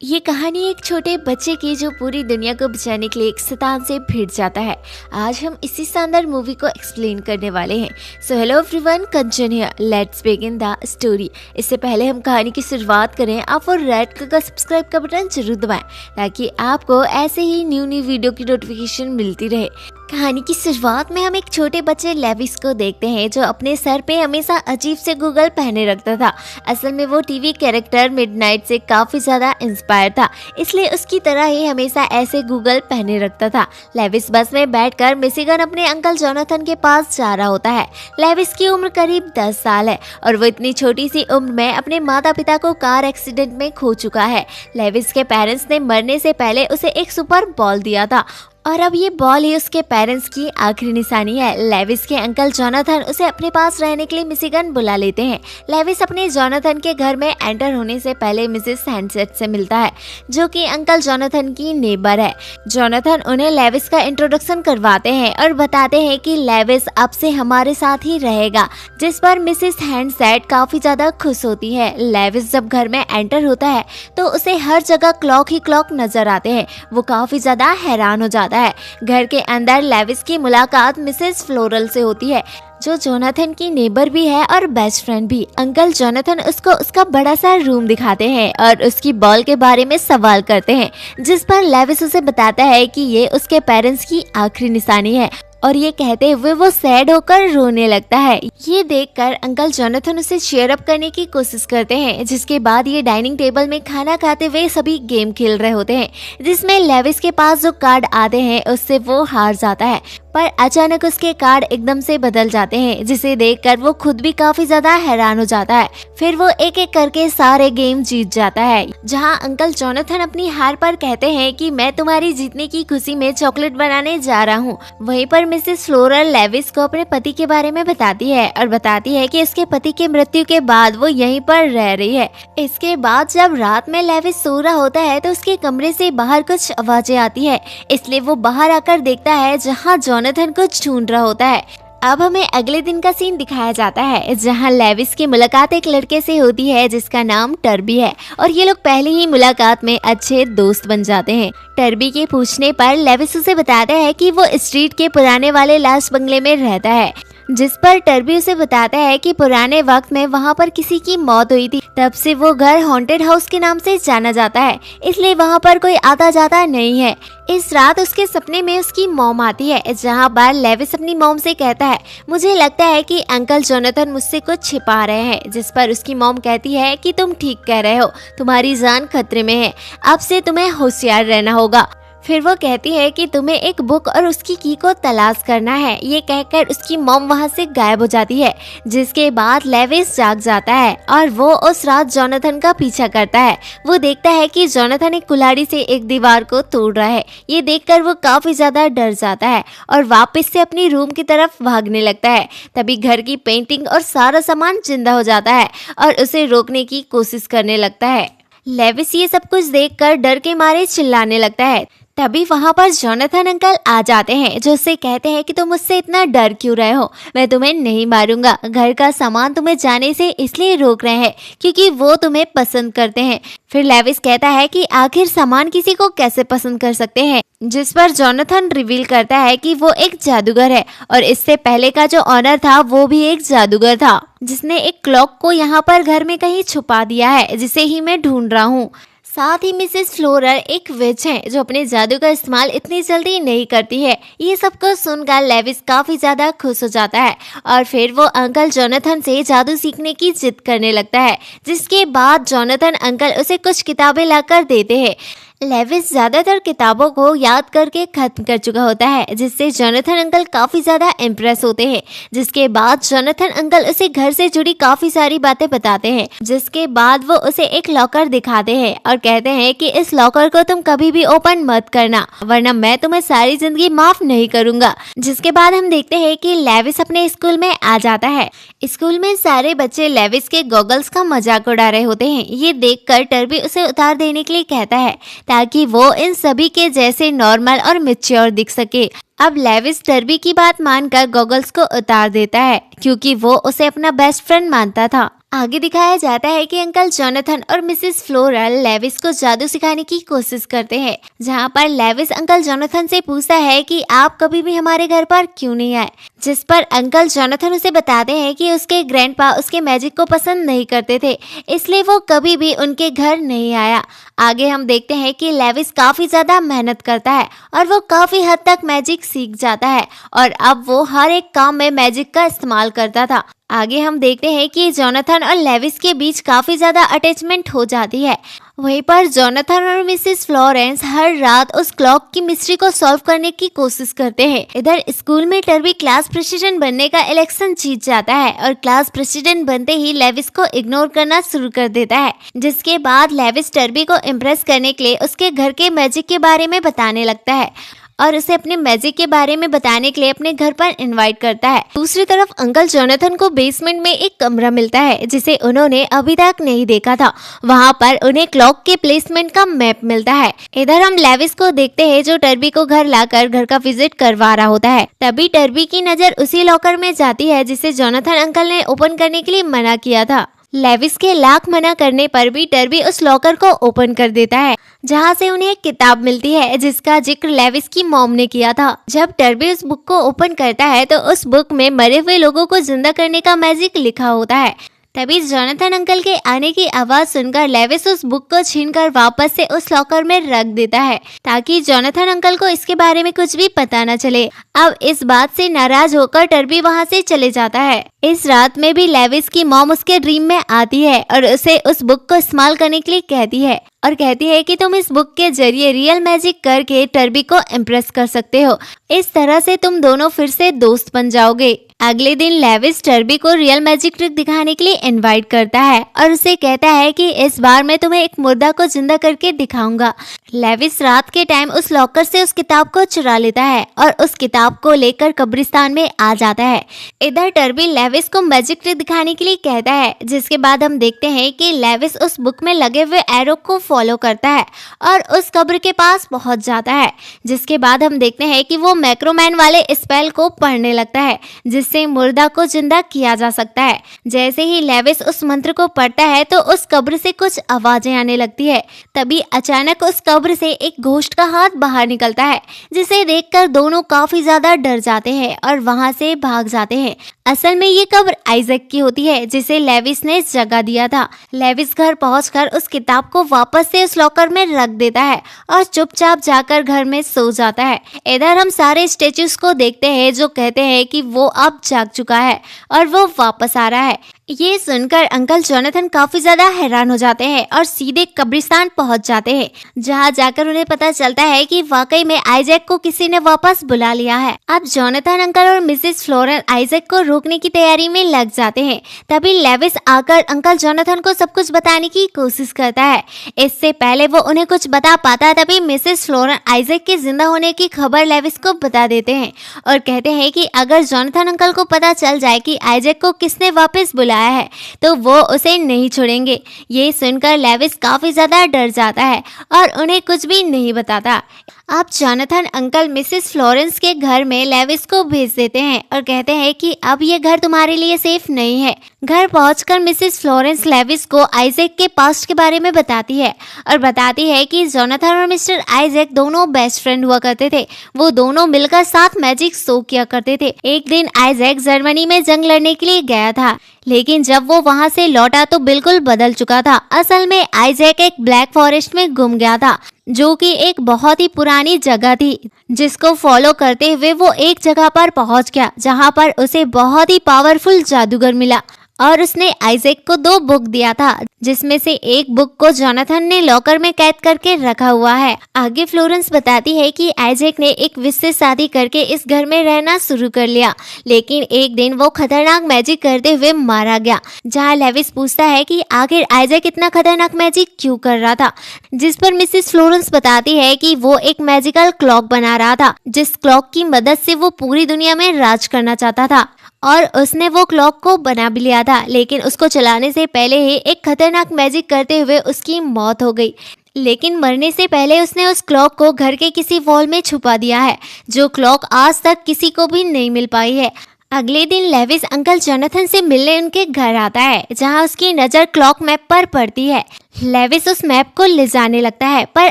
ये कहानी एक छोटे बच्चे की जो पूरी दुनिया को बचाने के लिए एक शैतान से भिड़ जाता है। आज हम इसी शानदार मूवी को एक्सप्लेन करने वाले हैं। So hello everyone, Kanchan here, let's begin the story. इससे पहले हम कहानी की शुरुआत करें, आप वो रेड कलर का सब्सक्राइब का बटन जरूर दबाएं ताकि आपको ऐसे ही न्यू वीडियो की नोटिफिकेशन मिलती रहे। कहानी की शुरुआत में हम एक छोटे बच्चे लेविस को देखते हैं जो अपने सर पे हमेशा अजीब से गूगल पहने रखता था। असल में वो टीवी कैरेक्टर मिडनाइट से काफी ज्यादा इंस्पायर था, इसलिए उसकी तरह ही हमेशा ऐसे गूगल पहने रखता था। लेविस बस में बैठकर मिशिगन अपने अंकल जोनाथन के पास जा रहा होता है। लेविस की उम्र करीब 10 साल है और वो इतनी छोटी सी उम्र में अपने माता पिता को कार एक्सीडेंट में खो चुका है। लेविस के पेरेंट्स ने मरने से पहले उसे एक सुपर बॉल दिया था और अब ये बॉल ही उसके पेरेंट्स की आखिरी निशानी है। लेविस के अंकल जोनाथन उसे अपने पास रहने के लिए मिशिगन बुला लेते हैं। लेविस अपने जोनाथन के घर में एंटर होने से पहले मिसेस हैंडसेट से मिलता है जो कि अंकल जोनाथन की नेबर है। जोनाथन उन्हें लेविस का इंट्रोडक्शन करवाते हैं और बताते हैं कि लेविस अब से हमारे साथ ही रहेगा, जिस पर मिसेस हैंडसेट काफी ज्यादा खुश होती है। लेविस जब घर में एंटर होता है तो उसे हर जगह क्लॉक ही क्लॉक नजर आते हैं। वो काफी ज्यादा हैरान हो जाता है। घर के अंदर लेविस की मुलाकात मिसेस फ्लोरल से होती है जो जोनाथन की नेबर भी है और बेस्ट फ्रेंड भी। अंकल जोनाथन उसको उसका बड़ा सा रूम दिखाते हैं और उसकी बॉल के बारे में सवाल करते हैं, जिस पर लेविस उसे बताता है कि ये उसके पेरेंट्स की आखिरी निशानी है और ये कहते हुए वो सैड होकर रोने लगता है। ये देखकर अंकल जोनाथन उसे चीयर अप करने की कोशिश करते हैं, जिसके बाद ये डाइनिंग टेबल में खाना खाते हुए सभी गेम खेल रहे होते हैं, जिसमें लेविस के पास जो कार्ड आते हैं उससे वो हार जाता है। पर अचानक उसके कार्ड एकदम से बदल जाते हैं, जिसे देखकर वो खुद भी काफी ज्यादा हैरान हो जाता है। फिर वो एक एक करके सारे गेम जीत जाता है। जहां अंकल जोनाथन अपनी हार पर कहते हैं कि मैं तुम्हारी जीतने की खुशी में चॉकलेट बनाने जा रहा हूं। वहीं पर मिसेस फ्लोरल लेविस को अपने पति के बारे में बताती है और बताती है कि उसके पति के मृत्यु के बाद वो यहीं पर रह रही है। इसके बाद जब रात में लेविस सो रहा होता है तो उसके कमरे से बाहर कुछ आवाजें आती है, इसलिए वो बाहर आकर देखता है जहाँ जोनाथन को ढूंढ रहा होता है। अब हमें अगले दिन का सीन दिखाया जाता है जहां लेविस की मुलाकात एक लड़के से होती है जिसका नाम टर्बी है और ये लोग पहले ही मुलाकात में अच्छे दोस्त बन जाते हैं। टर्बी के पूछने पर लेविस उसे बताता है कि वो स्ट्रीट के पुराने वाले लाश बंगले में रहता है, जिस पर टर्बी उसे बताता है कि पुराने वक्त में वहां पर किसी की मौत हुई थी। तब से वो घर हॉन्टेड हाउस के नाम से जाना जाता है, इसलिए वहां पर कोई आता जाता नहीं है। इस रात उसके सपने में उसकी मॉम आती है, जहां पर लेविस अपनी मॉम से कहता है मुझे लगता है कि अंकल जोनाथन मुझसे कुछ छिपा रहे हैं, जिस पर उसकी मॉम कहती है कि तुम ठीक कह रहे हो, तुम्हारी जान खतरे में है, अब से तुम्हें होशियार रहना होगा। फिर वो कहती है कि तुम्हें एक बुक और उसकी की को तलाश करना है। ये कहकर उसकी मॉम वहाँ से गायब हो जाती है, जिसके बाद लेविस जाग जाता है और वो उस रात जोनाथन का पीछा करता है। वो देखता है कि जोनाथन एक कुल्हाड़ी से एक दीवार को तोड़ रहा है। ये देखकर वो काफी ज्यादा डर जाता है और वापस से अपनी रूम की तरफ भागने लगता है। तभी घर की पेंटिंग और सारा सामान जिंदा हो जाता है और उसे रोकने की कोशिश करने लगता है। लेविस ये सब कुछ देखकर डर के मारे चिल्लाने लगता है। तभी वहाँ पर जोनाथन अंकल आ जाते हैं जो उससे कहते हैं कि तुम मुझसे इतना डर क्यों रहे हो, मैं तुम्हें नहीं मारूंगा। घर का सामान तुम्हें जाने से इसलिए रोक रहे हैं क्योंकि वो तुम्हें पसंद करते हैं। फिर लेविस कहता है कि आखिर सामान किसी को कैसे पसंद कर सकते हैं, जिस पर जोनाथन रिवील करता है कि वो एक जादूगर है और इससे पहले का जो ऑनर था वो भी एक जादूगर था, जिसने एक क्लॉक को यहाँ पर घर में कहीं छुपा दिया है, जिसे ही मैं ढूंढ रहा हूँ। साथ ही मिसेस फ्लोरल एक विच है जो अपने जादू का इस्तेमाल इतनी जल्दी नहीं करती है। ये सब कुछ सुनकर लेविस काफी ज्यादा खुश हो जाता है और फिर वो अंकल जोनाथन से जादू सीखने की जिद करने लगता है, जिसके बाद जोनाथन अंकल उसे कुछ किताबें लाकर देते हैं। लेविस ज्यादातर किताबों को याद करके खत्म कर चुका होता है, जिससे जोनाथन अंकल काफी ज्यादा इम्प्रेस होते हैं। जिसके बाद जोनाथन अंकल उसे घर से जुड़ी काफी सारी बातें बताते हैं, जिसके बाद वो उसे एक लॉकर दिखाते हैं और कहते हैं कि इस लॉकर को तुम कभी भी ओपन मत करना, वरना मैं तुम्हें सारी जिंदगी माफ नहीं करूंगा। जिसके बाद हम देखते हैं कि लेविस अपने स्कूल में आ जाता है। स्कूल में सारे बच्चे लेविस के गॉगल्स का मजाक उड़ा रहे होते हैं। ये देखकर टर्बी उसे उतार देने के लिए कहता है ताकि वो इन सभी के जैसे नॉर्मल और मैच्योर दिख सके। अब लेविस टर्बी की बात मानकर गॉगल्स को उतार देता है क्योंकि वो उसे अपना बेस्ट फ्रेंड मानता था। आगे दिखाया जाता है कि अंकल जोनाथन और मिसेस फ्लोरा लेविस को जादू सिखाने की कोशिश करते हैं, जहां पर लेविस अंकल जोनाथन से पूछता है कि आप कभी भी हमारे घर पर क्यों नहीं आए, जिस पर अंकल जोनाथन उसे बताते हैं कि उसके ग्रैंडपा उसके मैजिक को पसंद नहीं करते थे, इसलिए वो कभी भी उनके घर नहीं आया। आगे हम देखते हैं कि लेविस काफी ज्यादा मेहनत करता है और वो काफी हद तक मैजिक सीख जाता है और अब वो हर एक काम में मैजिक का इस्तेमाल करता था। आगे हम देखते हैं कि जोनाथन और लेविस के बीच काफी ज्यादा अटैचमेंट हो जाती है। वहीं पर जोनाथन और मिसेस फ्लोरेंस हर रात उस क्लॉक की मिस्ट्री को सॉल्व करने की कोशिश करते हैं। इधर स्कूल में टर्बी क्लास प्रेसिडेंट बनने का इलेक्शन जीत जाता है और क्लास प्रेसिडेंट बनते ही लेविस को इग्नोर करना शुरू कर देता है, जिसके बाद लेविस टर्बी को इम्प्रेस करने के लिए उसके घर के मैजिक के बारे में बताने लगता है और उसे अपने मैजिक के बारे में बताने के लिए अपने घर पर इनवाइट करता है। दूसरी तरफ अंकल जोनाथन को बेसमेंट में एक कमरा मिलता है जिसे उन्होंने अभी तक नहीं देखा था। वहां पर उन्हें क्लॉक के प्लेसमेंट का मैप मिलता है। इधर हम लेविस को देखते हैं जो टर्बी को घर लाकर घर का विजिट करवा रहा होता है। तभी टर्बी की नजर उसी लॉकर में जाती है जिसे जोनाथन अंकल ने ओपन करने के लिए मना किया था। लेविस के लाख मना करने पर भी टर्बी उस लॉकर को ओपन कर देता है, जहां से उन्हें एक किताब मिलती है जिसका जिक्र लेविस की मॉम ने किया था। जब टर्बी उस बुक को ओपन करता है तो उस बुक में मरे हुए लोगों को जिंदा करने का मैजिक लिखा होता है। तभी जोनाथन अंकल के आने की आवाज सुनकर लेविस उस बुक को छीनकर वापस से उस लॉकर में रख देता है ताकि जोनाथन अंकल को इसके बारे में कुछ भी पता न चले। अब इस बात से नाराज होकर टर्बी वहां से चले जाता है। इस रात में भी लेविस की मॉम उसके ड्रीम में आती है और उसे उस बुक को इस्तेमाल करने के लिए कहती है और कहती है कि तुम इस बुक के जरिए रियल मैजिक करके टर्बी को इम्प्रेस कर सकते हो। इस तरह से तुम दोनों फिर से दोस्त बन जाओगे। अगले दिन लेविस टर्बी को रियल मैजिक ट्रिक दिखाने के लिए इनवाइट करता है और उसे कहता है कि इस बार मैं तुम्हें एक मुर्दा को जिंदा करके दिखाऊंगा। लेविस रात के टाइम उस लॉकर से उस किताब को चुरा लेता है और उस किताब को लेकर कब्रिस्तान में आ जाता है। इधर टर्बी लेविस को मैजिक ट्रिक दिखाने के लिए कहता है, जिसके बाद हम देखते हैं कि लेविस उस बुक में लगे हुए एरो को फॉलो करता है और उस कब्र के पास पहुंच जाता है, जिसके बाद हम देखते हैं कि वो मैक्रोमैन वाले स्पेल को पढ़ने लगता है जिससे मुर्दा को जिंदा किया जा सकता है। जैसे ही लेविस उस मंत्र को पढ़ता है तो उस कब्र से कुछ आवाजें आने लगती है। तभी अचानक उस कब्र से एक घोस्ट का हाथ बाहर निकलता है, जिसे देखकर दोनों काफी ज्यादा डर जाते हैं और वहां से भाग जाते हैं। असल में ये कब्र आइजैक की होती है जिसे लेविस ने जगह दिया था। लेविस घर पहुंचकर उस किताब को वापस से उस लॉकर में रख देता है और चुपचाप जाकर घर में सो जाता है। इधर हम सारे स्टेच्यूज को देखते हैं जो कहते हैं कि वो अब जाग चुका है और वो वापस आ रहा है। ये सुनकर अंकल जोनाथन काफी ज्यादा हैरान हो जाते हैं और सीधे कब्रिस्तान पहुंच जाते हैं, जहां जाकर उन्हें पता चलता है कि वाकई में आइजैक को किसी ने वापस बुला लिया है। अब जोनाथन अंकल और मिसेस फ्लोरेंस आइजैक को रोकने की तैयारी में लग जाते हैं। तभी लेविस आकर अंकल जोनाथन को सब कुछ बताने की कोशिश करता है। इससे पहले वो उन्हें कुछ बता पाता तभी मिसेस फ्लोरेंस आइजैक के जिंदा होने की खबर लेविस को बता देते हैं और कहते हैं कि अगर जोनाथन अंकल को पता चल जाए कि आइजैक को किसने वापस बुलाया है तो वो उसे नहीं छोड़ेंगे। ये सुनकर लेविस काफी ज्यादा डर जाता है और उन्हें कुछ भी नहीं बताता। अब जोनाथन अंकल मिसेस फ्लोरेंस के घर में लेविस को भेज देते हैं और कहते हैं कि अब ये घर तुम्हारे लिए सेफ नहीं है। घर पहुंचकर मिसेस फ्लोरेंस लेविस को आइजैक के पास्ट के बारे में बताती है और बताती है कि जोनाथन और मिस्टर आइजैक दोनों बेस्ट फ्रेंड हुआ करते थे। वो दोनों मिलकर साथ मैजिक शो किया करते थे। एक दिन आइजैक जर्मनी में जंग लड़ने के लिए गया था, लेकिन जब वो वहां से लौटा तो बिल्कुल बदल चुका था। असल में आइजैक एक ब्लैक फॉरेस्ट में गुम गया था, जो कि एक बहुत ही पुरानी जगह थी, जिसको फॉलो करते हुए वो एक जगह पर पहुंच गया जहां पर उसे बहुत ही पावरफुल जादूगर मिला और उसने आइजैक को 2 बुक दिया था, जिसमें से एक बुक को जोनाथन ने लॉकर में कैद करके रखा हुआ है। आगे फ्लोरेंस बताती है कि आइजैक ने एक विश से शादी करके इस घर में रहना शुरू कर लिया, लेकिन एक दिन वो खतरनाक मैजिक करते हुए मारा गया। जहां लेविस पूछता है कि आखिर आइजैक इतना खतरनाक मैजिक क्यों कर रहा था, जिस पर मिसेस फ्लोरेंस बताती है कि वो एक मैजिकल क्लॉक बना रहा था, जिस क्लॉक की मदद से वो पूरी दुनिया में राज करना चाहता था और उसने वो क्लॉक को बना भी लिया था, लेकिन उसको चलाने से पहले ही एक खतरनाक मैजिक करते हुए उसकी मौत हो गई। लेकिन मरने से पहले उसने उस क्लॉक को घर के किसी वॉल में छुपा दिया है, जो क्लॉक आज तक किसी को भी नहीं मिल पाई है। अगले दिन लेविस अंकल जोनाथन से मिलने उनके घर आता है, जहां उसकी नज़र क्लॉक मैप पर पड़ती है। लेविस उस मैप को ले जाने लगता है, पर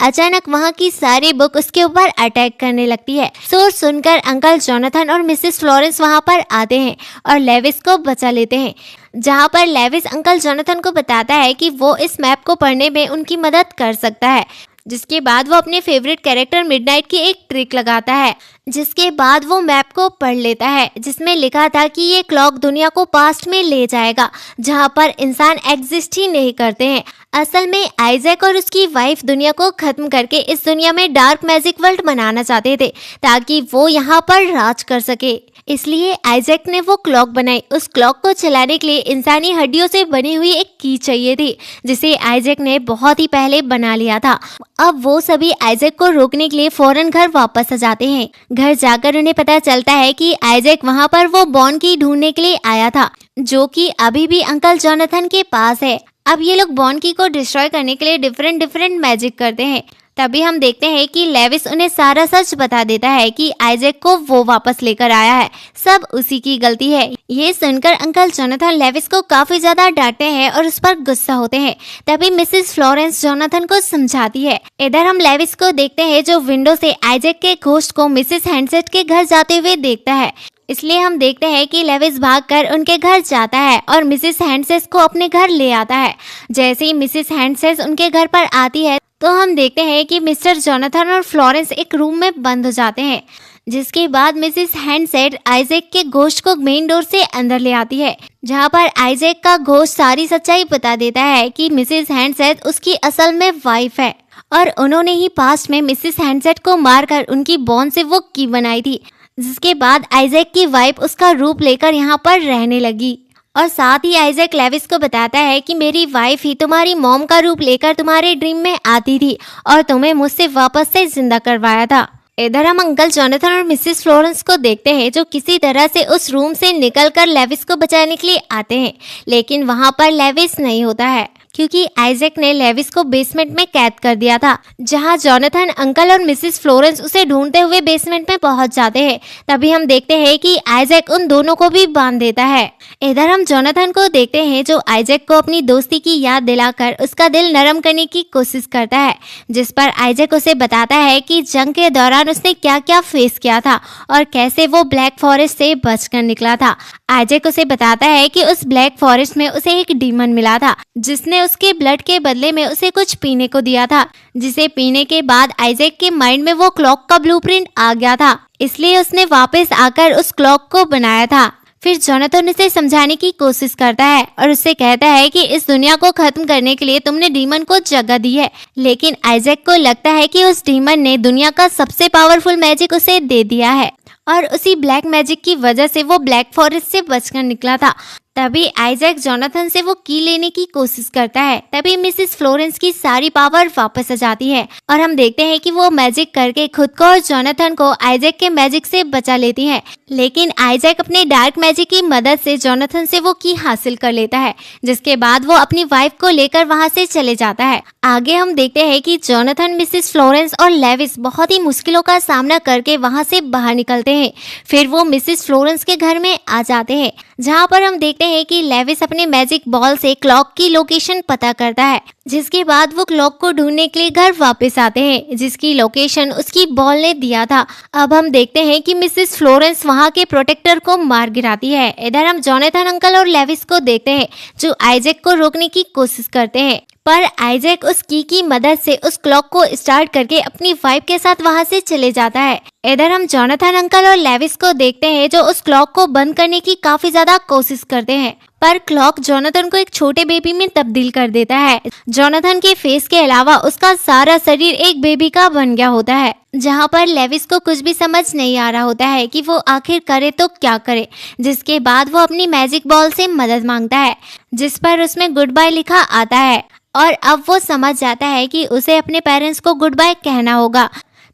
अचानक वहां की सारी बुक उसके ऊपर अटैक करने लगती है। शोर सुनकर अंकल जोनाथन और मिसेस फ्लोरेंस वहां पर आते हैं और लेविस को बचा लेते हैं, जहां पर लेविस अंकल जोनाथन को बताता है कि वो इस मैप को पढ़ने में उनकी मदद कर सकता है। जिसके बाद वो अपने फेवरेट कैरेक्टर मिडनाइट की एक ट्रिक लगाता है, जिसके बाद वो मैप को पढ़ लेता है, जिसमें लिखा था कि ये क्लॉक दुनिया को पास्ट में ले जाएगा, जहां पर इंसान एग्जिस्ट ही नहीं करते हैं। असल में आइजैक और उसकी वाइफ दुनिया को खत्म करके इस दुनिया में डार्क मैजिक वर्ल्ड बनाना चाहते थे, ताकि वो यहाँ पर राज कर सके। इसलिए आइजैक ने वो क्लॉक बनाई। उस क्लॉक को चलाने के लिए इंसानी हड्डियों से बनी हुई एक की चाहिए थी, जिसे आइजैक ने बहुत ही पहले बना लिया था। अब वो सभी आइजैक को रोकने के लिए फौरन घर वापस आ जाते हैं। घर जाकर उन्हें पता चलता है कि आइजैक वहाँ पर वो बॉन्ड की ढूंढने के लिए आया था, जो कि अभी भी अंकल जोनाथन के पास है। अब ये लोग बॉन्ड की को डिस्ट्रॉय करने के लिए डिफरेंट मैजिक करते हैं। तभी हम देखते हैं कि लेविस उन्हें सारा सच बता देता है कि आइजैक को वो वापस लेकर आया है, सब उसी की गलती है। ये सुनकर अंकल जोनाथन लेविस को काफी ज्यादा डांटते हैं और उस पर गुस्सा होते हैं। तभी मिसेस फ्लोरेंस जोनाथन को समझाती है। इधर हम लेविस को देखते हैं, जो विंडो से आइजैक के घोस्ट को मिसेस हैंडसेट के घर जाते हुए देखता है। इसलिए हम देखते हैं कि लेविस भागकर उनके घर जाता है और मिसेस हैंडसेट को अपने घर ले आता है। जैसे ही मिसेस हैंडसेट उनके घर पर आती है, तो हम देखते हैं कि मिस्टर जोनाथन और फ्लोरेंस एक रूम में बंद हो जाते हैं। जिसके बाद मिसेस हैंडसेट आइजैक के घोस्ट को मेन डोर से अंदर ले आती है, जहां पर आइजैक का घोस्ट सारी सच्चाई बता देता है कि मिसेस हैंडसेट उसकी असल में वाइफ है और उन्होंने ही पास्ट में मिसेस हैंडसेट को मारकर उनकी बॉन्ड से वो की बनाई थी। जिसके बाद आइजैक की वाइफ उसका रूप लेकर यहाँ पर रहने लगी और साथ ही आइजैक लेविस को बताता है कि मेरी वाइफ ही तुम्हारी मॉम का रूप लेकर तुम्हारे ड्रीम में आती थी और तुम्हें मुझसे वापस से जिंदा करवाया था। इधर हम अंकल जोनाथन और मिसेस फ्लोरेंस को देखते हैं, जो किसी तरह से उस रूम से निकलकर लेविस को बचाने के लिए आते हैं, लेकिन वहां पर लेविस नहीं होता है, क्योंकि आइजैक ने लेविस को बेसमेंट में कैद कर दिया था। जहां जोनाथन अंकल और मिसेस फ्लोरेंस उसे ढूंढते हुए बेसमेंट में पहुंच जाते हैं। तभी हम देखते हैं कि आइजैक उन दोनों को भी बांध देता है। इधर हम जोनाथन को देखते हैं, जो आइजैक को अपनी दोस्ती की याद दिलाकर उसका दिल नरम करने की कोशिश करता है, जिस पर आइजैक उसे बताता है कि जंग के दौरान उसने क्या क्या फेस किया था और कैसे वो ब्लैक फॉरेस्ट से बचकर निकला था। आइजैक उसे बताता है कि उस ब्लैक फॉरेस्ट में उसे एक डीमन मिला था, जिसने उसके ब्लड के बदले में उसे कुछ पीने को दिया था, जिसे पीने के बाद आइजैक के माइंड में वो क्लॉक का ब्लूप्रिंट आ गया था। इसलिए उसने वापस आकर उस क्लॉक को बनाया था। फिर जोनाथन उसे समझाने की कोशिश करता है और उससे कहता है कि इस दुनिया को खत्म करने के लिए तुमने डीमन को जगह दी है, लेकिन आइजैक को लगता है कि उस डीमन ने दुनिया का सबसे पावरफुल मैजिक उसे दे दिया है और उसी ब्लैक मैजिक की वजह से वो ब्लैक फॉरेस्ट से बचकर निकला था। तभी आइजैक जोनाथन से वो की लेने की कोशिश करता है। तभी मिसेस फ्लोरेंस की सारी पावर वापस आ जाती है और हम देखते हैं कि वो मैजिक करके खुद को और जोनाथन को आइजैक के मैजिक से बचा लेती है। लेकिन आइजैक अपने डार्क मैजिक की मदद से जोनाथन से वो की हासिल कर लेता है, जिसके बाद वो अपनी वाइफ को लेकर वहाँ से चले जाता है। आगे हम देखते हैं कि जोनाथन, मिसेस फ्लोरेंस और लेविस बहुत ही मुश्किलों का सामना करके वहाँ से बाहर निकलते हैं। फिर वो मिसेस फ्लोरेंस के घर में आ जाते हैं, जहाँ पर हम देखते हैं कि लेविस अपने मैजिक बॉल से क्लॉक की लोकेशन पता करता है, जिसके बाद वो क्लॉक को ढूंढने के लिए घर वापस आते हैं, जिसकी लोकेशन उसकी बॉल ने दिया था। अब हम देखते हैं कि मिसेस फ्लोरेंस वहाँ के प्रोटेक्टर को मार गिराती है। इधर हम जोनाथन अंकल और लेविस को देखते हैं, जो आइजैक को रोकने की कोशिश करते हैं, पर आइजैक उस की मदद से उस क्लॉक को स्टार्ट करके अपनी वाइफ के साथ वहां से चले जाता है। इधर हम जोनाथन अंकल और लेविस को देखते हैं, जो उस क्लॉक को बंद करने की काफी ज्यादा कोशिश करते हैं, पर क्लॉक जोनाथन को एक छोटे बेबी में तब्दील कर देता है। जोनाथन के फेस के अलावा उसका सारा शरीर एक बेबी का बन गया होता है, जहां पर लेविस को कुछ भी समझ नहीं आ रहा होता है कि वो आखिर करे तो क्या करे। जिसके बाद वो अपनी मैजिक बॉल से मदद मांगता है, जिस पर उसमें गुड बाय लिखा आता है और अब वो समझ जाता है कि उसे अपने पेरेंट्स को गुड बाय कहना होगा,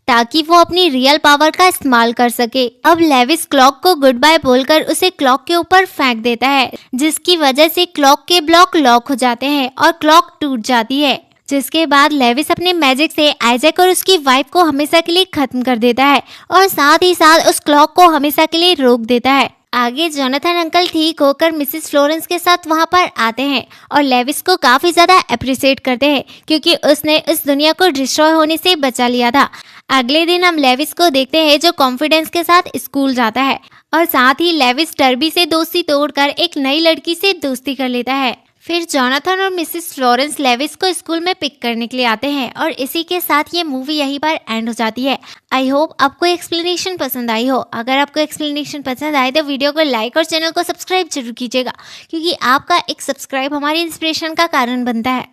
ताकि वो अपनी रियल पावर का इस्तेमाल कर सके। अब लेविस क्लॉक को गुड बाय बोलकर उसे क्लॉक के ऊपर फेंक देता है, जिसकी वजह से क्लॉक के ब्लॉक लॉक हो जाते हैं और क्लॉक टूट जाती है। जिसके बाद लेविस अपने मैजिक से आइजैक और उसकी वाइफ को हमेशा के लिए खत्म कर देता है और साथ ही साथ उस क्लॉक को हमेशा के लिए रोक देता है। आगे जोनाथन अंकल ठीक होकर मिसेस फ्लोरेंस के साथ वहां पर आते हैं और लेविस को काफी ज्यादा अप्रिशिएट करते हैं क्योंकि उसने इस दुनिया को डिस्ट्रॉय होने से बचा लिया था। अगले दिन हम लेविस को देखते हैं जो कॉन्फिडेंस के साथ स्कूल जाता है और साथ ही लेविस टर्बी से दोस्ती तोड़कर एक नई लड़की से दोस्ती कर लेता है। फिर जोनाथन और मिसेस फ्लोरेंस लेविस को स्कूल में पिक करने के लिए आते हैं और इसी के साथ ये मूवी यहीं पर एंड हो जाती है। आई होप आपको एक्सप्लेनेशन पसंद आई हो। अगर आपको एक्सप्लेनेशन पसंद आए तो वीडियो को लाइक और चैनल को सब्सक्राइब जरूर कीजिएगा क्योंकि आपका एक सब्सक्राइब हमारी इंस्पिरेशन का कारण बनता है।